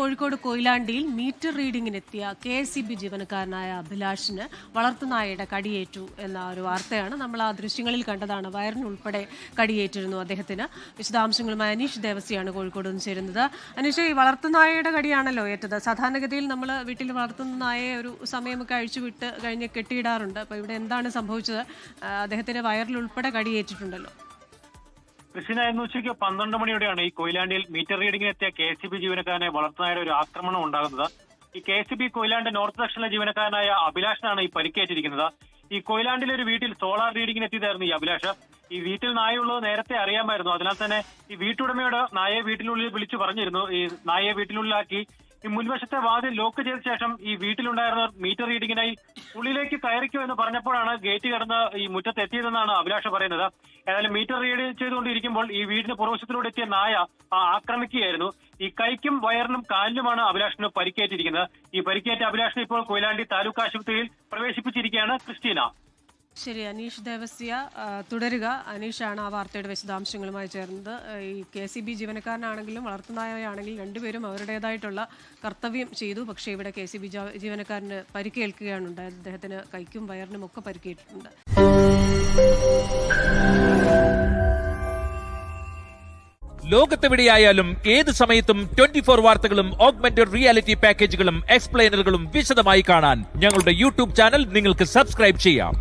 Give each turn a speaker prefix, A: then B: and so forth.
A: Kozhikode കൊയിലാണ്ടിയിൽ metre റീഡിങ്ങിനെത്തിയ KSEB ജീവനക്കാരനായ അഭിലാഷിന് വളർത്തുനായയുടെ കടിയേറ്റു എന്ന ഒരു വാർത്തയാണ് നമ്മൾ ആ ദൃശ്യങ്ങളിൽ കണ്ടതാണ്. വയറിനുൾപ്പെടെ കടിയേറ്റിരുന്നു അദ്ദേഹത്തിന്. വിശദാംശങ്ങളുമായി അനീഷ് ദേവസിയാണ് കോഴിക്കോട് നിന്ന് ചേരുന്നത്. അനീഷ്, ഈ വളർത്തുനായയുടെ കടിയാണല്ലോ ഏറ്റത്. സാധാരണഗതിയിൽ നമ്മൾ വീട്ടിൽ വളർത്തുന്ന നായയെ ഒരു സമയമൊക്കെ അഴിച്ചുവിട്ട് കഴിഞ്ഞ് കെട്ടിയിടാറുണ്ട്. അപ്പോൾ ഇവിടെ എന്താണ് സംഭവിച്ചത്? അദ്ദേഹത്തിന്റെ വയറിലുൾപ്പെടെ കടിയേറ്റിട്ടുണ്ടല്ലോ.
B: കൃഷ്ണ, ഇന്ന് ഉച്ചയ്ക്ക് 12 മണിയോടെയാണ് ഈ കൊയിലാണ്ടിയിൽ മീറ്റർ റീഡിങ്ങിനെത്തിയ KSEB ജീവനക്കാരനെ വളർത്തുനായയുടെ ഒരു ആക്രമണം ഉണ്ടാകുന്നത്. ഈ KSEB കൊയിലാണ്ട് നോർത്ത് സെക്ഷനിലെ ജീവനക്കാരനായ അഭിലാഷിനാണ് ഈ പരിക്കേറ്റിരിക്കുന്നത്. ഈ കൊയിലാണ്ടിലെ ഒരു വീട്ടിൽ സോളാർ റീഡിങ്ങിനെത്തിയതായിരുന്നു ഈ അഭിലാഷ്. ഈ വീട്ടിൽ നായുള്ളത് നേരത്തെ അറിയാമായിരുന്നു. അതിനാൽ തന്നെ ഈ വീട്ടുടമയോട് നായയെ വീട്ടിനുള്ളിൽ വിളിച്ചു പറഞ്ഞിരുന്നു. ഈ നായയെ വീട്ടിനുള്ളിലാക്കി ഈ മുൻവശത്തെ വാതിൽ ലോക്ക് ചെയ്ത ശേഷം ഈ വീട്ടിലുണ്ടായിരുന്നവർ മീറ്റർ റീഡിങ്ങിനായി ഉള്ളിലേക്ക് കയറിക്കോ എന്ന് പറഞ്ഞപ്പോഴാണ് ഗേറ്റ് കടന്ന് ഈ മുറ്റത്ത് എത്തിയതെന്നാണ് അഭിലാഷ് പറയുന്നത്. ഏതായാലും മീറ്റർ റീഡ് ചെയ്തുകൊണ്ടിരിക്കുമ്പോൾ ഈ വീടിന് പുറവശത്തിലൂടെ എത്തിയ നായ ആക്രമിക്കുകയായിരുന്നു. ഈ കൈക്കും വയറിനും കാലിനുമാണ് അഭിലാഷിന് പരിക്കേറ്റിരിക്കുന്നത്. ഈ പരിക്കേറ്റ അഭിലാഷിനെ ഇപ്പോൾ കൊയിലാണ്ടി താലൂക്ക് ആശുപത്രിയിൽ പ്രവേശിപ്പിച്ചിരിക്കുകയാണ്. ക്രിസ്റ്റീന.
A: ശരി, അനീഷ് ദേവസ്യ തുടരുക. അനീഷാണ് ആ വാർത്തയുടെ വിശദാംശങ്ങളുമായി ചേർന്നത്. ഈ KSEB ജീവനക്കാരനാണെങ്കിലും വളർത്തുനായയാണെങ്കിലും രണ്ടുപേരും അവരുടേതായിട്ടുള്ള കർത്തവ്യം ചെയ്തു. പക്ഷേ ഇവിടെ KSEB ജീവനക്കാരന് പരിക്കേൽക്കുകയാണ് ഉണ്ടായത്. അദ്ദേഹത്തിന് കൈക്കും വയറിനും ഒക്കെ പരിക്കേറ്റിട്ടുണ്ട്.
C: ലോകത്തെവിടെയായാലും ഏത് സമയത്തും 24 വാർത്തകളും ഓഗ്മെന്റഡ് റിയാലിറ്റി പാക്കേജുകളും എക്സ്പ്ലെയിനറുകളും വിശദമായി കാണാൻ ഞങ്ങളുടെ YouTube ചാനൽ നിങ്ങൾക്ക് സബ്സ്ക്രൈബ് ചെയ്യാം.